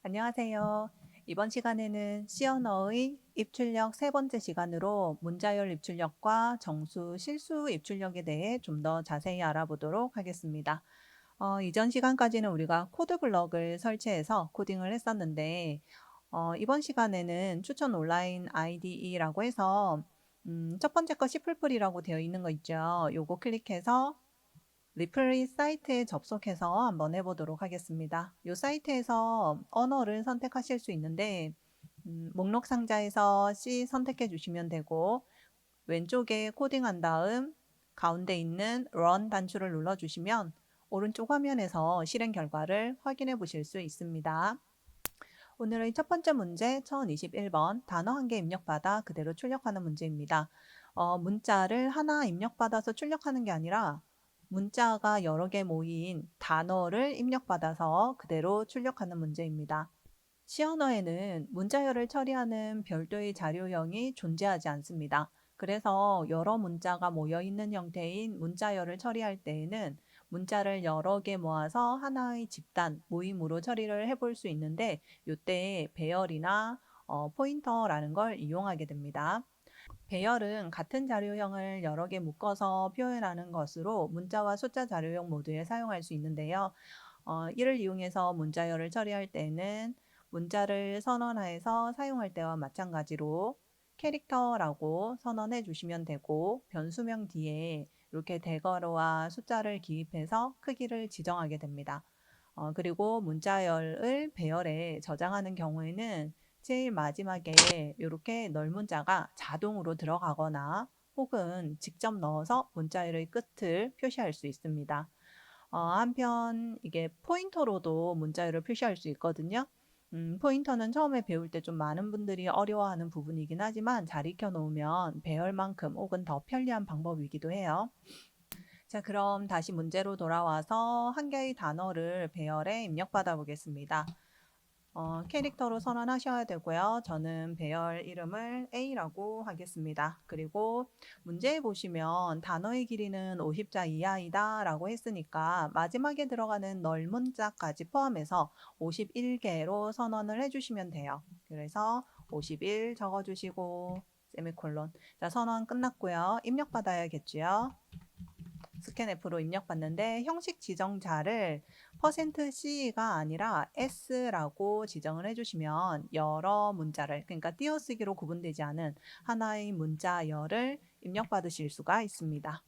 안녕하세요. 이번 시간에는 C 언어의 입출력 세 번째 시간으로 문자열 입출력과 정수 실수 입출력에 대해 좀 더 자세히 알아보도록 하겠습니다. 이전 시간까지는 우리가 코드 블럭을 설치해서 코딩을 했었는데 이번 시간에는 추천 온라인 IDE라고 해서 첫 번째 거 C++이라고 되어 있는 거 있죠. 요거 클릭해서 리플리 사이트에 접속해서 한번 해보도록 하겠습니다. 이 사이트에서 언어를 선택하실 수 있는데 목록 상자에서 C 선택해 주시면 되고 왼쪽에 코딩한 다음 가운데 있는 Run 단추를 눌러주시면 오른쪽 화면에서 실행 결과를 확인해 보실 수 있습니다. 오늘의 첫 번째 문제 1021번 단어 한 개 입력받아 그대로 출력하는 문제입니다. 문자를 하나 입력받아서 출력하는 게 아니라 문자가 여러 개 모인 단어를 입력받아서 그대로 출력하는 문제입니다. C 언어에는 문자열을 처리하는 별도의 자료형이 존재하지 않습니다. 그래서 여러 문자가 모여 있는 형태인 문자열을 처리할 때에는 문자를 여러 개 모아서 하나의 집단, 모임으로 처리를 해볼 수 있는데 이때 배열이나 포인터라는 걸 이용하게 됩니다. 배열은 같은 자료형을 여러 개 묶어서 표현하는 것으로 문자와 숫자 자료형 모두에 사용할 수 있는데요. 이를 이용해서 문자열을 처리할 때는 문자를 선언하여서 사용할 때와 마찬가지로 캐릭터라고 선언해 주시면 되고 변수명 뒤에 이렇게 대괄호와 숫자를 기입해서 크기를 지정하게 됩니다. 그리고 문자열을 배열에 저장하는 경우에는 제일 마지막에 이렇게 널문자가 자동으로 들어가거나 혹은 직접 넣어서 문자열의 끝을 표시할 수 있습니다. 한편 이게 포인터로도 문자열을 표시할 수 있거든요. 포인터는 처음에 배울 때 좀 많은 분들이 어려워하는 부분이긴 하지만 잘 익혀 놓으면 배열만큼 혹은 더 편리한 방법이기도 해요. 자, 그럼 다시 문제로 돌아와서 한 개의 단어를 배열에 입력받아 보겠습니다. 캐릭터로 선언하셔야 되고요. 저는 배열 이름을 A라고 하겠습니다. 그리고 문제에 보시면 단어의 길이는 50자 이하이다 라고 했으니까 마지막에 들어가는 널문자까지 포함해서 51개로 선언을 해주시면 돼요. 그래서 51 적어주시고 세미콜론. 자, 선언 끝났고요. 입력받아야겠죠. 스캔F로 입력받는데 형식 지정자를 %C가 아니라 S라고 지정을 해주시면 여러 문자를 그러니까 띄어쓰기로 구분되지 않은 하나의 문자열을 입력받으실 수가 있습니다.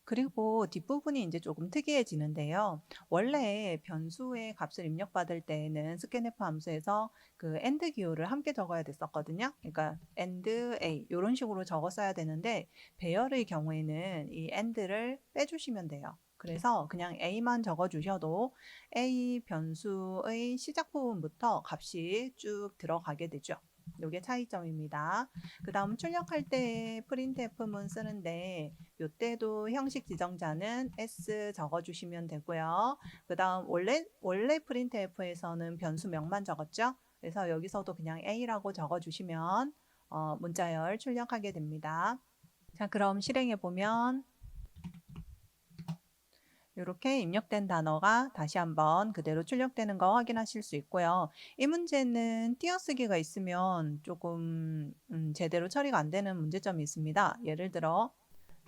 그리고 뒷부분이 이제 조금 특이해지는데요. 원래 변수의 값을 입력받을 때에는 scanf 함수에서 그 and 기호를 함께 적어야 됐었거든요. 그러니까 and a 이런 식으로 적었어야 되는데 배열의 경우에는 이 and를 빼주시면 돼요. 그래서 그냥 a만 적어주셔도 a 변수의 시작 부분부터 값이 쭉 들어가게 되죠. 이게 차이점입니다. 그 다음 출력할 때 printf문 쓰는데 이때도 형식 지정자는 S 적어주시면 되고요. 그 다음 원래 printf에서는 변수명만 적었죠. 그래서 여기서도 그냥 A라고 적어주시면 문자열 출력하게 됩니다. 자, 그럼 실행해 보면 이렇게 입력된 단어가 다시 한번 그대로 출력되는 거 확인하실 수 있고요. 이 문제는 띄어쓰기가 있으면 조금 제대로 처리가 안 되는 문제점이 있습니다. 예를 들어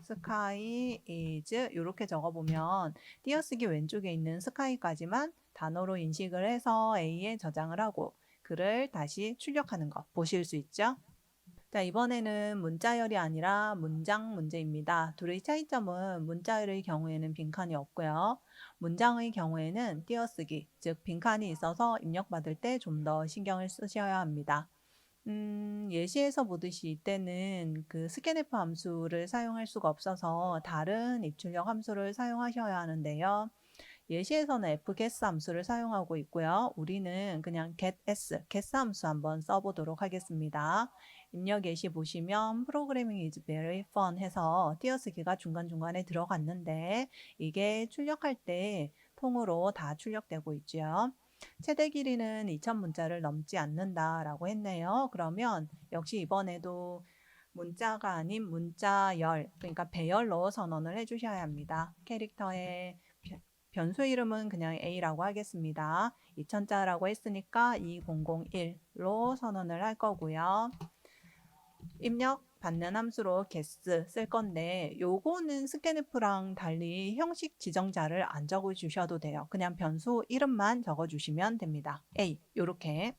sky is 이렇게 적어보면 띄어쓰기 왼쪽에 있는 sky까지만 단어로 인식을 해서 A에 저장을 하고 글을 다시 출력하는 거 보실 수 있죠? 자, 이번에는 문자열이 아니라 문장 문제입니다. 둘의 차이점은 문자열의 경우에는 빈칸이 없고요. 문장의 경우에는 띄어쓰기, 즉 빈칸이 있어서 입력받을 때 좀 더 신경을 쓰셔야 합니다. 예시에서 보듯이 이때는 그 scanf 함수를 사용할 수가 없어서 다른 입출력 함수를 사용하셔야 하는데요. 예시에서는 fget 함수를 사용하고 있고요. 우리는 그냥 get 함수 한번 써보도록 하겠습니다. 입력 예시 보시면 programming is very fun 해서 띄어쓰기가 중간중간에 들어갔는데 이게 출력할 때 통으로 다 출력되고 있죠. 최대 길이는 2000문자를 넘지 않는다라고 했네요. 그러면 역시 이번에도 문자가 아닌 문자열, 그러니까 배열로 선언을 해주셔야 합니다. 캐릭터의 변수 이름은 그냥 A라고 하겠습니다. 2000자라고 했으니까 2001로 선언을 할 거고요. 입력 받는 함수로 guess 쓸 건데 요거는 scanf랑 달리 형식 지정자를 안 적어 주셔도 돼요. 그냥 변수 이름만 적어 주시면 됩니다. A 요렇게.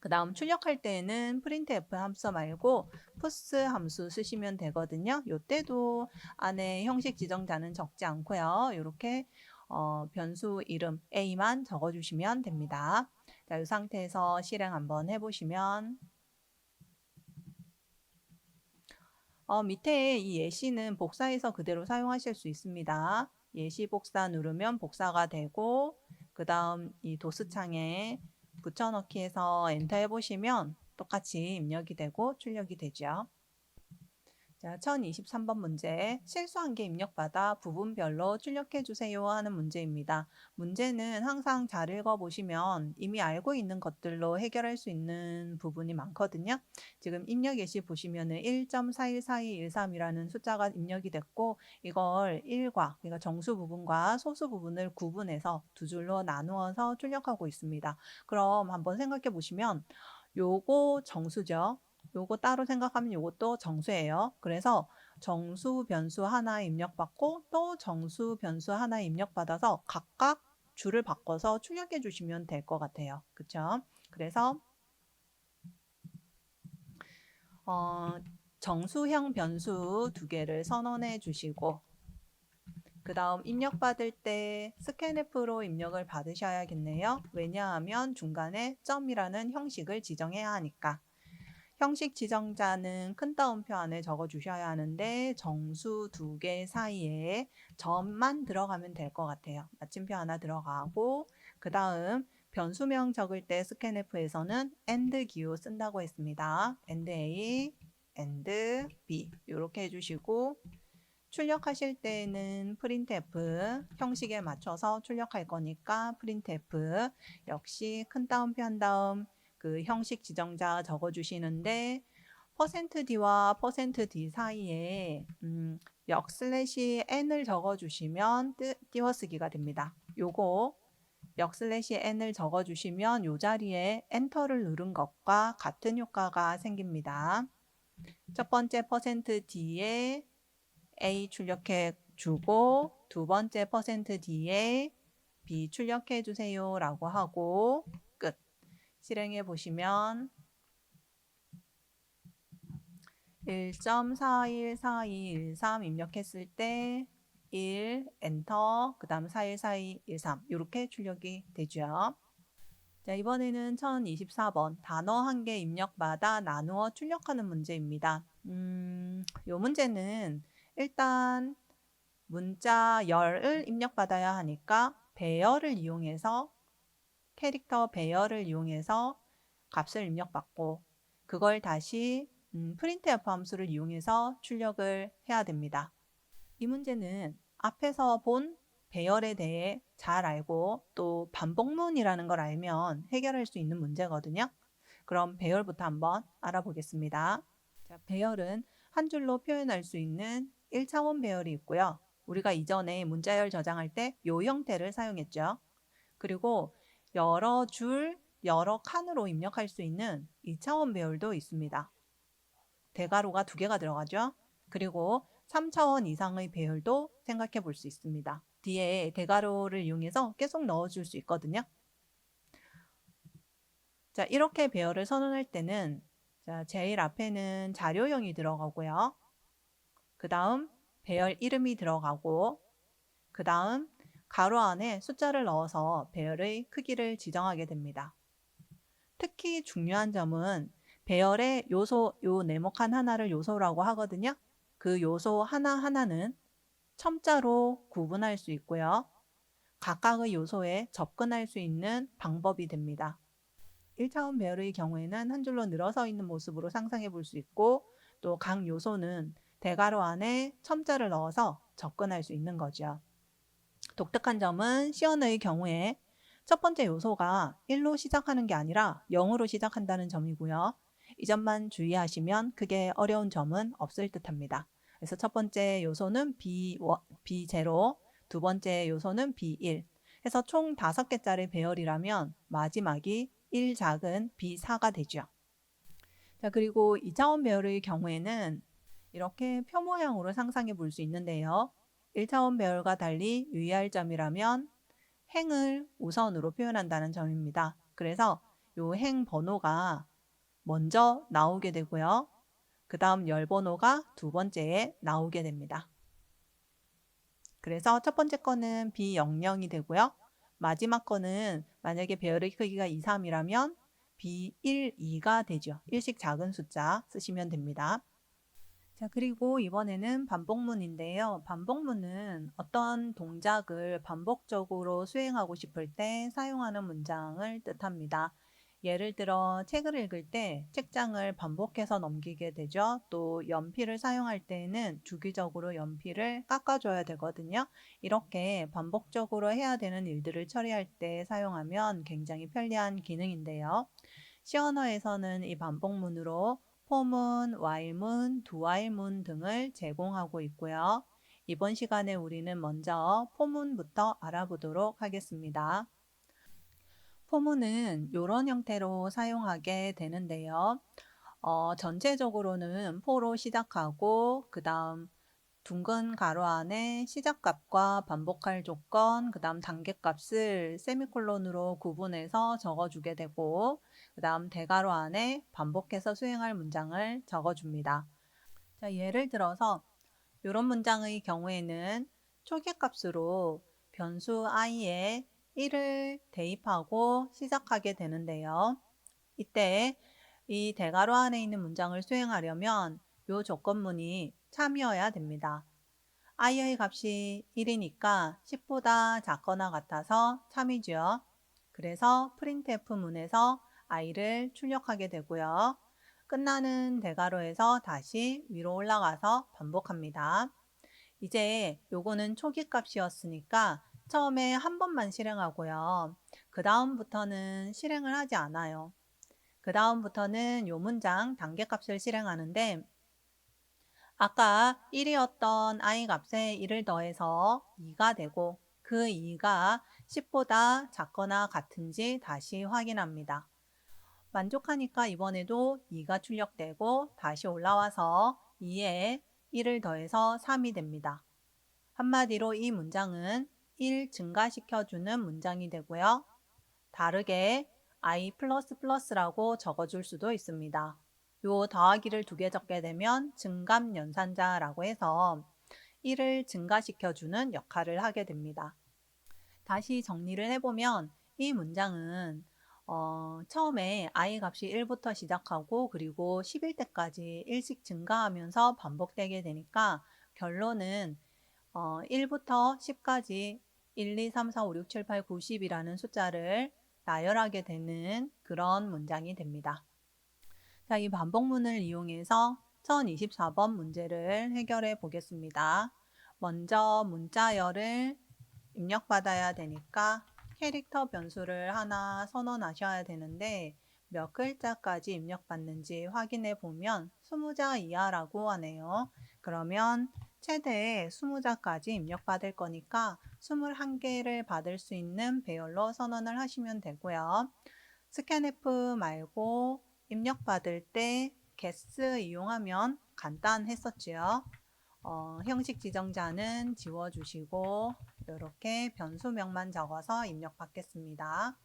그 다음 출력할 때는 printf 함수 말고 puts 함수 쓰시면 되거든요. 요때도 안에 형식 지정자는 적지 않고요. 요렇게 변수 이름 A만 적어 주시면 됩니다. 자, 이 상태에서 실행 한번 해보시면 밑에 이 예시는 복사해서 그대로 사용하실 수 있습니다. 예시 복사 누르면 복사가 되고 그 다음 이 도스창에 붙여넣기 해서 엔터 해보시면 똑같이 입력이 되고 출력이 되죠. 자, 1023번 문제. 실수한 게 입력받아 부분별로 출력해 주세요 하는 문제입니다. 문제는 항상 잘 읽어보시면 이미 알고 있는 것들로 해결할 수 있는 부분이 많거든요. 지금 입력 예시 보시면은 1.414213이라는 숫자가 입력이 됐고 이걸 1과 그러니까 정수 부분과 소수 부분을 구분해서 두 줄로 나누어서 출력하고 있습니다. 그럼 한번 생각해 보시면 요거 정수죠. 요거 따로 생각하면 요것도 정수예요. 그래서 정수 변수 하나 입력받고 또 정수 변수 하나 입력받아서 각각 줄을 바꿔서 출력해 주시면 될 것 같아요. 그쵸? 그래서 정수형 변수 두 개를 선언해 주시고 그 다음 입력받을 때 scanf로 입력을 받으셔야겠네요. 왜냐하면 중간에 점이라는 형식을 지정해야 하니까. 형식 지정자는 큰 따옴표 안에 적어 주셔야 하는데 정수 두 개 사이에 점만 들어가면 될 것 같아요. 마침표 하나 들어가고 그 다음 변수명 적을 때 scanf에서는 and 기호 쓴다고 했습니다. and A, and B 이렇게 해주시고 출력하실 때는 printf 형식에 맞춰서 출력할 거니까 printf 역시 큰 따옴표 한 다음 그 형식 지정자 적어주시는데 %d와 %d 사이에 역/n을 적어주시면 띄워쓰기가 됩니다. 요거 역/n을 적어주시면 요 자리에 엔터를 누른 것과 같은 효과가 생깁니다. 첫 번째 %d에 A 출력해 주고 두 번째 %d에 B 출력해 주세요 라고 하고 끝. 실행해 보시면 1.414213 입력했을 때 1 엔터 그 다음 414213 이렇게 출력이 되죠. 자, 이번에는 1024번 단어 한 개 입력마다 나누어 출력하는 문제입니다. 요 문제는 일단 문자 열을 입력받아야 하니까 배열을 이용해서 캐릭터 배열을 이용해서 값을 입력받고 그걸 다시 printf 함수를 이용해서 출력을 해야 됩니다. 이 문제는 앞에서 본 배열에 대해 잘 알고 또 반복문이라는 걸 알면 해결할 수 있는 문제거든요. 그럼 배열부터 한번 알아보겠습니다. 자, 배열은 한 줄로 표현할 수 있는 1차원 배열이 있고요. 우리가 이전에 문자열 저장할 때 이 형태를 사용했죠. 그리고 여러 줄, 여러 칸으로 입력할 수 있는 2차원 배열도 있습니다. 대괄호가 두 개가 들어가죠. 그리고 3차원 이상의 배열도 생각해 볼 수 있습니다. 뒤에 대괄호를 이용해서 계속 넣어줄 수 있거든요. 자, 이렇게 배열을 선언할 때는 자, 제일 앞에는 자료형이 들어가고요. 그 다음 배열 이름이 들어가고 그 다음 가로 안에 숫자를 넣어서 배열의 크기를 지정하게 됩니다. 특히 중요한 점은 배열의 요소, 요 네모칸 하나를 요소라고 하거든요. 그 요소 하나하나는 첨자로 구분할 수 있고요. 각각의 요소에 접근할 수 있는 방법이 됩니다. 1차원 배열의 경우에는 한 줄로 늘어서 있는 모습으로 상상해 볼 수 있고 또 각 요소는 대괄호 안에 첨자를 넣어서 접근할 수 있는 거죠. 독특한 점은 시연의 경우에 첫 번째 요소가 1로 시작하는 게 아니라 0으로 시작한다는 점이고요. 이 점만 주의하시면 크게 어려운 점은 없을 듯 합니다. 그래서 첫 번째 요소는 B0, 두 번째 요소는 B1 해서 총 5개짜리 배열이라면 마지막이 1 작은 B4가 되죠. 자, 그리고 2차원 배열의 경우에는 이렇게 표 모양으로 상상해 볼 수 있는데요. 1차원 배열과 달리 유의할 점이라면 행을 우선으로 표현한다는 점입니다. 그래서 이 행 번호가 먼저 나오게 되고요. 그 다음 열 번호가 두 번째에 나오게 됩니다. 그래서 첫 번째 거는 B00이 되고요. 마지막 거는 만약에 배열의 크기가 2, 3이라면 B1, 2가 되죠. 일씩 작은 숫자 쓰시면 됩니다. 자, 그리고 이번에는 반복문인데요. 반복문은 어떤 동작을 반복적으로 수행하고 싶을 때 사용하는 문장을 뜻합니다. 예를 들어 책을 읽을 때 책장을 반복해서 넘기게 되죠. 또 연필을 사용할 때는 주기적으로 연필을 깎아줘야 되거든요. 이렇게 반복적으로 해야 되는 일들을 처리할 때 사용하면 굉장히 편리한 기능인데요. 시언어에서는 이 반복문으로 포문, while문, doWhile문 등을 제공하고 있고요. 이번 시간에 우리는 먼저 포문부터 알아보도록 하겠습니다. 포문은 이런 형태로 사용하게 되는데요. 전체적으로는 포로 시작하고 그 다음 둥근 가로 안에 시작값과 반복할 조건, 그 다음 단계값을 세미콜론으로 구분해서 적어주게 되고 그 다음 대가로 안에 반복해서 수행할 문장을 적어줍니다. 자, 예를 들어서 이런 문장의 경우에는 초기값으로 변수 i에 1을 대입하고 시작하게 되는데요. 이때 이 대괄호 안에 있는 문장을 수행하려면 이 조건문이 참이어야 됩니다. i의 값이 1이니까 10보다 작거나 같아서 참이죠. 그래서 printf 문에서 i를 출력하게 되고요. 끝나는 대괄호에서 다시 위로 올라가서 반복합니다. 이제 요거는 초기 값이었으니까 처음에 한 번만 실행하고요. 그 다음부터는 실행을 하지 않아요. 그 다음부터는 요 문장 단계값을 실행하는데 아까 1이었던 i 값에 1을 더해서 2가 되고 그 2가 10보다 작거나 같은지 다시 확인합니다. 만족하니까 이번에도 2가 출력되고 다시 올라와서 2에 1을 더해서 3이 됩니다. 한마디로 이 문장은 1 증가시켜주는 문장이 되고요. 다르게 i++라고 적어줄 수도 있습니다. 요 더하기를 2개 적게 되면 증감연산자라고 해서 1을 증가시켜주는 역할을 하게 됩니다. 다시 정리를 해보면 이 문장은 처음에 i 값이 1부터 시작하고 그리고 10일 때까지 1씩 증가하면서 반복되게 되니까 결론은 1부터 10까지 1, 2, 3, 4, 5, 6, 7, 8, 9, 10이라는 숫자를 나열하게 되는 그런 문장이 됩니다. 자, 이 반복문을 이용해서 1024번 문제를 해결해 보겠습니다. 먼저 문자열을 입력받아야 되니까 캐릭터 변수를 하나 선언하셔야 되는데 몇 글자까지 입력받는지 확인해 보면 20자 이하라고 하네요. 그러면 최대 20자까지 입력받을 거니까 21개를 받을 수 있는 배열로 선언을 하시면 되고요. 스캔F 말고 입력받을 때 guess 이용하면 간단했었지요. 형식 지정자는 지워주시고 이렇게 변수명만 적어서 입력받겠습니다.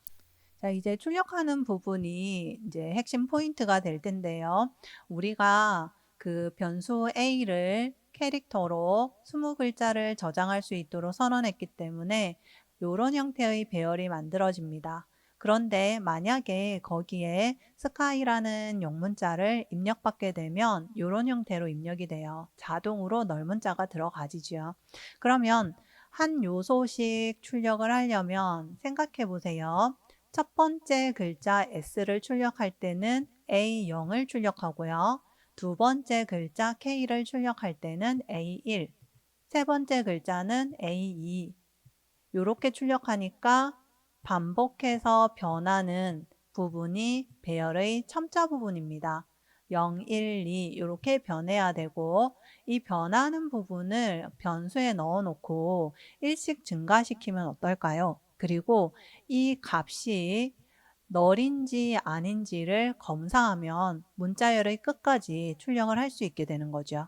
자, 이제 출력하는 부분이 이제 핵심 포인트가 될 텐데요. 우리가 그 변수 A를 캐릭터로 20글자를 저장할 수 있도록 선언했기 때문에 이런 형태의 배열이 만들어집니다. 그런데 만약에 거기에 sky라는 영문자를 입력받게 되면 이런 형태로 입력이 돼요. 자동으로 넓은 자가 들어가지죠. 그러면 한 요소씩 출력을 하려면 생각해 보세요. 첫 번째 글자 S를 출력할 때는 A0을 출력하고요. 두 번째 글자 K를 출력할 때는 A1, 세 번째 글자는 A2. 이렇게 출력하니까 반복해서 변하는 부분이 배열의 첨자 부분입니다. 0, 1, 2 이렇게 변해야 되고 이 변하는 부분을 변수에 넣어 놓고 1씩 증가시키면 어떨까요? 그리고 이 값이 널인지 아닌지를 검사하면 문자열의 끝까지 출력을 할 수 있게 되는 거죠.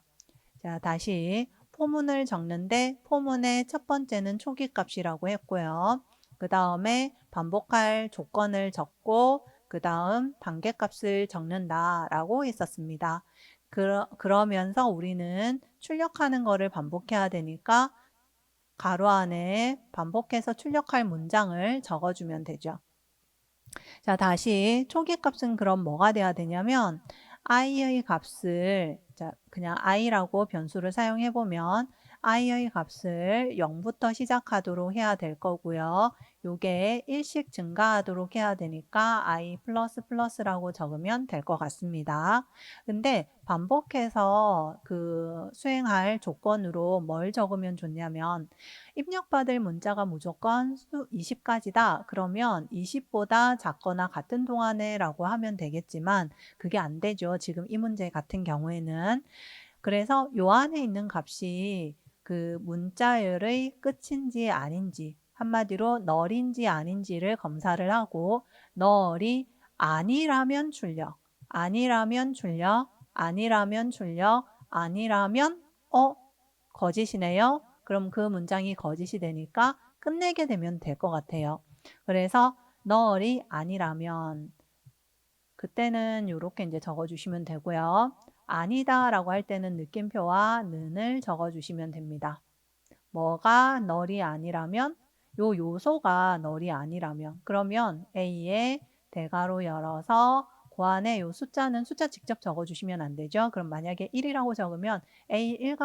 자, 다시 포문을 적는데 포문의 첫 번째는 초기값이라고 했고요. 그 다음에 반복할 조건을 적고 그 다음 단계값을 적는다라고 했었습니다. 그러면서 우리는 출력하는 거를 반복해야 되니까 가로 안에 반복해서 출력할 문장을 적어주면 되죠. 자, 다시 초기값은 그럼 뭐가 돼야 되냐면 i의 값을 그냥 i라고 변수를 사용해 보면 i의 값을 0부터 시작하도록 해야 될 거고요. 요게 1씩 증가하도록 해야 되니까 i 플러스 플러스라고 적으면 될 것 같습니다. 근데 반복해서 그 수행할 조건으로 뭘 적으면 좋냐면 입력받을 문자가 무조건 20가지다. 그러면 20보다 작거나 같은 동안에 라고 하면 되겠지만 그게 안 되죠. 지금 이 문제 같은 경우에는. 그래서 요 안에 있는 값이 그 문자열의 끝인지 아닌지 한마디로 널인지 아닌지를 검사를 하고 널이 아니라면 출력, 아니라면 출력, 아니라면 출력, 아니라면 거짓이네요. 그럼 그 문장이 거짓이 되니까 끝내게 되면 될 것 같아요. 그래서 널이 아니라면 그때는 이렇게 이제 적어주시면 되고요. 아니다 라고 할 때는 느낌표와 는을 적어주시면 됩니다. 뭐가 널이 아니라면 요 요소가 널이 아니라면 그러면 A에 대괄호 열어서 그 안에 요 숫자는 숫자 직접 적어주시면 안 되죠. 그럼 만약에 1이라고 적으면 A1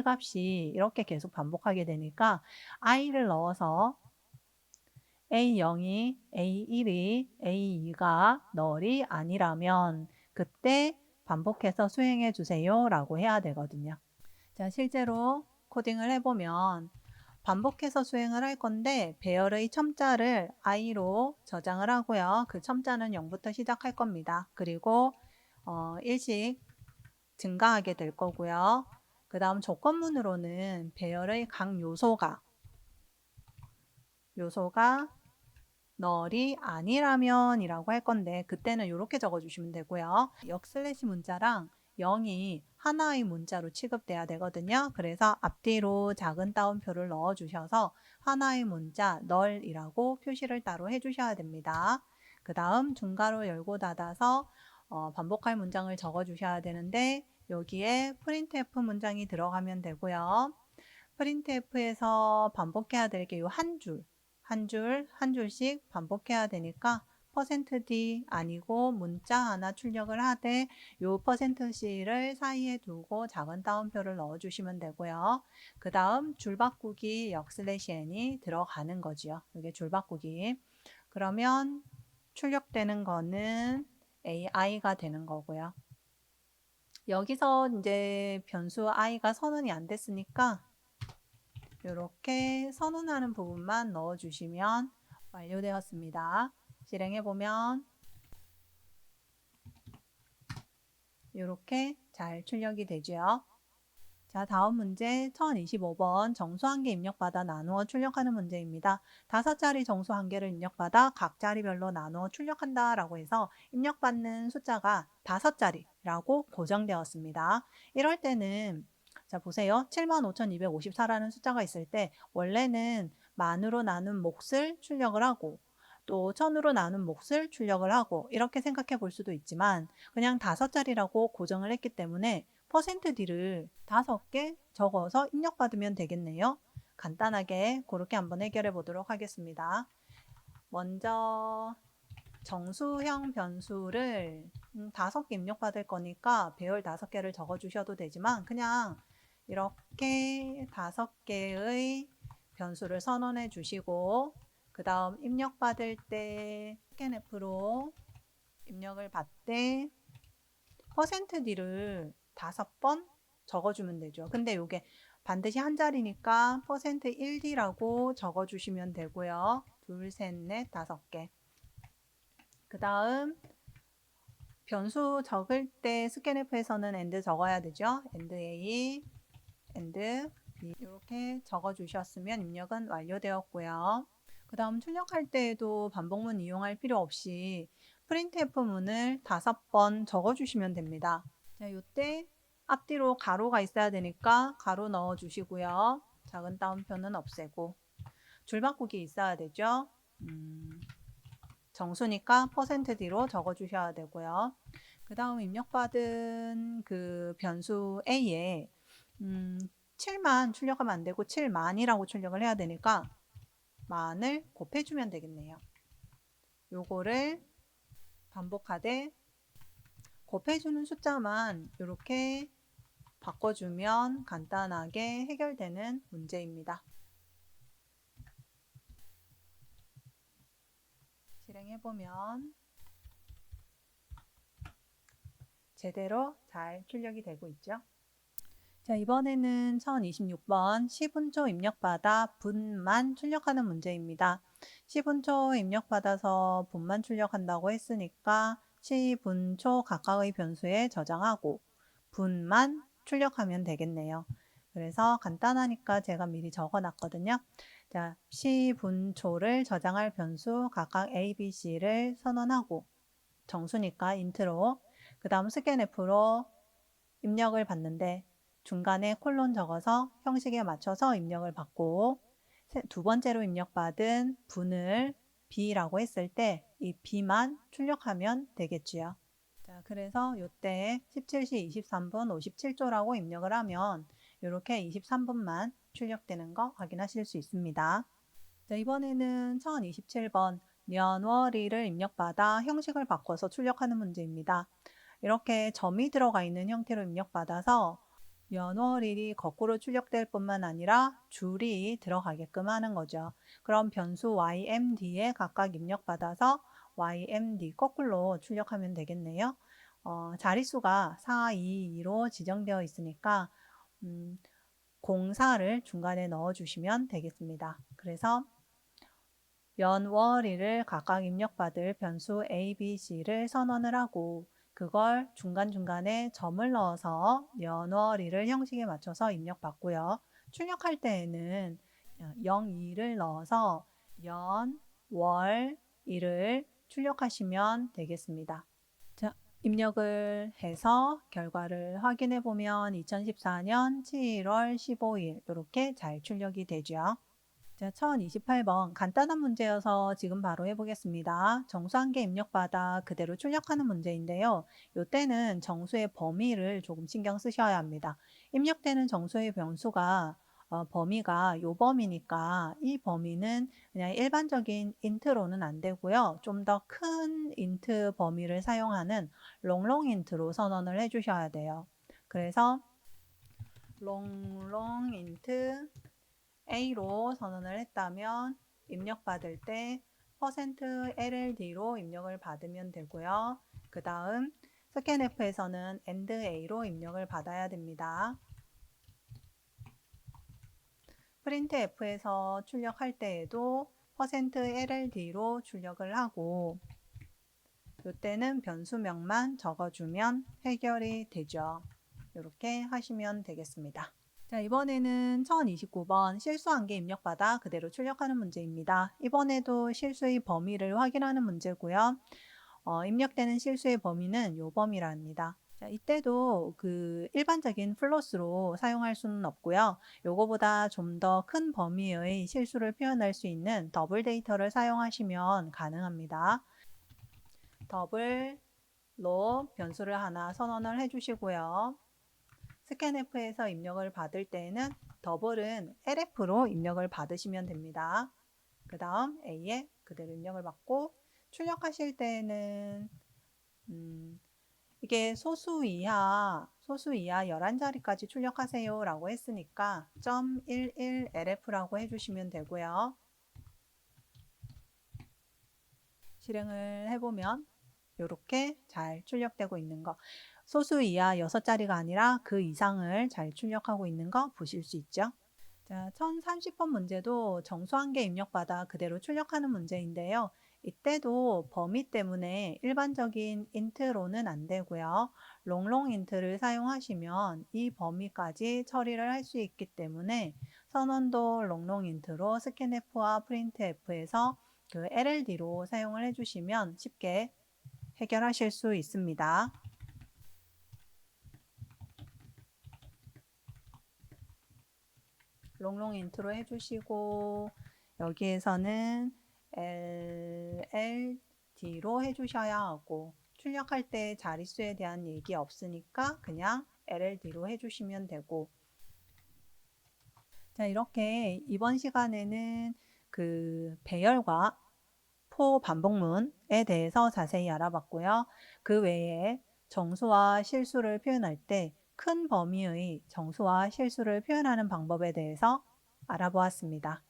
값이 이렇게 계속 반복하게 되니까 i를 넣어서 A0이, A1이, A2가 널이 아니라면 그때 반복해서 수행해 주세요 라고 해야 되거든요. 자, 실제로 코딩을 해보면 반복해서 수행을 할 건데 배열의 첨자를 i로 저장을 하고요. 그 첨자는 0부터 시작할 겁니다. 그리고 1씩 증가하게 될 거고요. 그 다음 조건문으로는 배열의 각 요소가 널이 아니라면 이라고 할 건데 그때는 이렇게 적어주시면 되고요. 역슬래시 문자랑 0이 하나의 문자로 취급돼야 되거든요. 그래서 앞뒤로 작은 따옴표를 넣어주셔서 하나의 문자 널이라고 표시를 따로 해주셔야 됩니다. 그 다음 중괄호 열고 닫아서 반복할 문장을 적어주셔야 되는데 여기에 printf 문장이 들어가면 되고요. printf에서 반복해야 될 게 이 한 줄씩 반복해야 되니까 %d 아니고 문자 하나 출력을 하되 요 %c를 사이에 두고 작은 따옴표를 넣어주시면 되고요. 그 다음 줄바꾸기 역슬래시 n이 들어가는 거지요. 이게 줄바꾸기. 그러면 출력되는 거는 ai가 되는 거고요. 여기서 이제 변수 i가 선언이 안 됐으니까 이렇게 선언하는 부분만 넣어주시면 완료되었습니다. 실행해보면 이렇게 잘 출력이 되죠. 자, 다음 문제 1025번 정수 한 개 입력받아 나누어 출력하는 문제입니다. 5자리 정수 한 개를 입력받아 각 자리별로 나누어 출력한다 라고 해서 입력받는 숫자가 5자리라고 고정되었습니다. 이럴 때는 자, 보세요. 75,254라는 숫자가 있을 때 원래는 만으로 나눈 몫을 출력을 하고 또 천으로 나눈 몫을 출력을 하고 이렇게 생각해 볼 수도 있지만 그냥 5자리라고 고정을 했기 때문에 %d를 5개 적어서 입력받으면 되겠네요. 간단하게 그렇게 한번 해결해 보도록 하겠습니다. 먼저 정수형 변수를 5개 입력받을 거니까 배열 5개를 적어 주셔도 되지만 그냥 이렇게 5개의 변수를 선언해 주시고 그 다음 입력받을 때 scanf로 입력을 받되 %d를 5번 적어주면 되죠. 근데 이게 반드시 한 자리니까 %1d라고 적어주시면 되고요. 둘, 셋, 넷, 5개. 그 다음 변수 적을 때 스캔F에서는 AND 적어야 되죠. AND A, AND B 이렇게 적어주셨으면 입력은 완료되었고요. 그 다음 출력할 때에도 반복문 이용할 필요 없이 printf문을 5번 적어주시면 됩니다. 자, 이때 앞뒤로 가로가 있어야 되니까 가로 넣어주시고요. 작은 따옴표는 없애고 줄바꾸기 있어야 되죠. 정수니까 %D로 적어주셔야 되고요. 그 다음 입력받은 그 변수 A에 7만 출력하면 안 되고 7만이라고 출력을 해야 되니까 만을 곱해주면 되겠네요. 요거를 반복하되 곱해주는 숫자만 이렇게 바꿔주면 간단하게 해결되는 문제입니다. 실행해보면 제대로 잘 출력이 되고 있죠. 자, 이번에는 1026번 시분초 입력받아 분만 출력하는 문제입니다. 시분초 입력받아서 분만 출력한다고 했으니까 시분초 각각의 변수에 저장하고 분만 출력하면 되겠네요. 그래서 간단하니까 제가 미리 적어놨거든요. 자, 시분초를 저장할 변수 각각 A, B, C를 선언하고 정수니까 인트로 그 다음 스캔F로 입력을 받는데 중간에 콜론 적어서 형식에 맞춰서 입력을 받고 두 번째로 입력받은 분을 B라고 했을 때 이 B만 출력하면 되겠지요. 자, 그래서 이때 17시 23분 57초라고 입력을 하면 이렇게 23분만 출력되는 거 확인하실 수 있습니다. 자, 이번에는 1027번 년월일을 입력받아 형식을 바꿔서 출력하는 문제입니다. 이렇게 점이 들어가 있는 형태로 입력받아서 연월일이 거꾸로 출력될 뿐만 아니라 줄이 들어가게끔 하는 거죠. 그럼 변수 ymd에 각각 입력받아서 ymd 거꾸로 출력하면 되겠네요. 자릿수가 4, 2, 2로 지정되어 있으니까 04를 중간에 넣어주시면 되겠습니다. 그래서 연월일을 각각 입력받을 변수 a, b, c를 선언을 하고 그걸 중간중간에 점을 넣어서 연월일을 형식에 맞춰서 입력받고요. 출력할 때에는 0, 2를 넣어서 연, 월, 일을 출력하시면 되겠습니다. 자, 입력을 해서 결과를 확인해 보면 2014년 7월 15일 이렇게 잘 출력이 되죠. 자, 1028번 간단한 문제여서 지금 바로 해보겠습니다. 정수 한 개 입력받아 그대로 출력하는 문제인데요. 이때는 정수의 범위를 조금 신경 쓰셔야 합니다. 입력되는 정수의 변수가 범위가 요 범위니까 이 범위는 그냥 일반적인 인트로는 안 되고요. 좀 더 큰 인트 범위를 사용하는 롱롱 인트로 선언을 해주셔야 돼요. 그래서 롱롱 인트 A로 선언을 했다면 입력받을 때 %LLD로 입력을 받으면 되고요. 그 다음 스캔F에서는 AND A로 입력을 받아야 됩니다. printf에서 출력할 때에도 %LLD로 출력을 하고 이때는 변수명만 적어주면 해결이 되죠. 이렇게 하시면 되겠습니다. 자, 이번에는 1029번 실수 한 개 입력받아 그대로 출력하는 문제입니다. 이번에도 실수의 범위를 확인하는 문제고요. 입력되는 실수의 범위는 요 범위랍니다. 자, 이때도 그 일반적인 플러스로 사용할 수는 없고요. 요거보다 좀 더 큰 범위의 실수를 표현할 수 있는 더블 데이터를 사용하시면 가능합니다. 더블로 변수를 하나 선언을 해주시고요. 스캔F에서 입력을 받을 때에는 더블은 LF로 입력을 받으시면 됩니다. 그 다음 A에 그대로 입력을 받고 출력하실 때에는 이게 소수 이하 11자리까지 출력하세요 라고 했으니까 .11LF라고 해주시면 되고요. 실행을 해보면 이렇게 잘 출력되고 있는 거 소수 이하 6자리가 아니라 그 이상을 잘 출력하고 있는 거 보실 수 있죠. 자, 1030번 문제도 정수 한 개 입력받아 그대로 출력하는 문제인데요. 이때도 범위 때문에 일반적인 인트로는 안 되고요. 롱롱 인트를 사용하시면 이 범위까지 처리를 할 수 있기 때문에 선원도 롱롱 인트로 스캔F와 프린트F에서 그 LLD로 사용을 해주시면 쉽게 해결하실 수 있습니다. 롱롱 인트로 해주시고 여기에서는 LLD로 해주셔야 하고 출력할 때 자릿수에 대한 얘기 없으니까 그냥 LLD로 해주시면 되고 자 이렇게 이번 시간에는 그 배열과 포 반복문에 대해서 자세히 알아봤고요. 그 외에 정수와 실수를 표현할 때 큰 범위의 정수와 실수를 표현하는 방법에 대해서 알아보았습니다.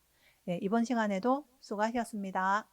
네, 이번 시간에도 수고하셨습니다.